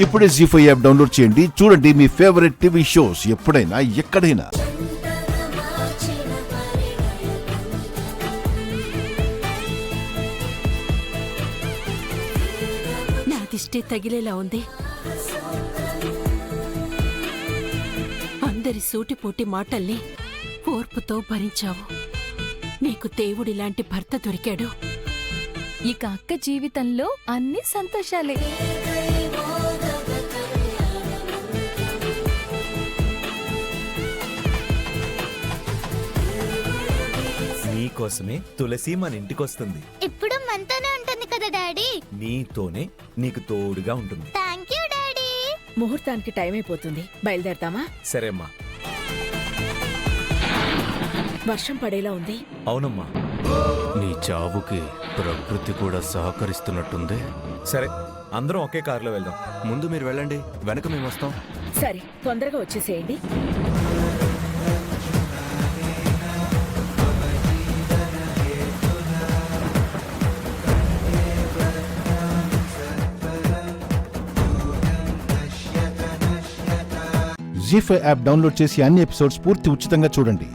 ఇప్పుడే జీ5 app download చేయండి. చూడండి మీ ఫేవరెట్ టీవీ షోస్ ఎప్పుడైనా ఎక్కడైనా. నాదిష్టే తగిలేలా ఉంది. అందరి సూటిపోటి మాటల్ని ఓర్పుతో భరించావు. నీకు దేవుడిలాంటి భర్త దొరికాడు. ఇక అక్క జీవితంలో అన్ని సంతోషాలే. నీకోసమే తులసి మన ఇంటికొస్తుంది. ఇప్పుడు మనతోనే ఉంటుంది కదా డాడీ. నీతోనే నీకు తోడుగా ఉంటుంది. Thank you daddy. ముహూర్తానికి టైం అయిపోతుంది, బయలుదేరతామా? సరేమ్మా. వర్షం పడేలా ఉంది. అవునమ్మా. నీ చావుకి ప్రకృతి కూడా సహకరిస్తున్నట్టుంది. సరే, అందరం ఒకే కారులో వెళ్దాం. ముందు మీరు వెళ్ళండి, వెనక మేము వస్తాం. సరే, తొందరగా వచ్చేసేయండి. జీ5 యాప్ డౌన్లోడ్ చేసి అన్ని ఎపిసోడ్స్ పూర్తి ఉచితంగా చూడండి.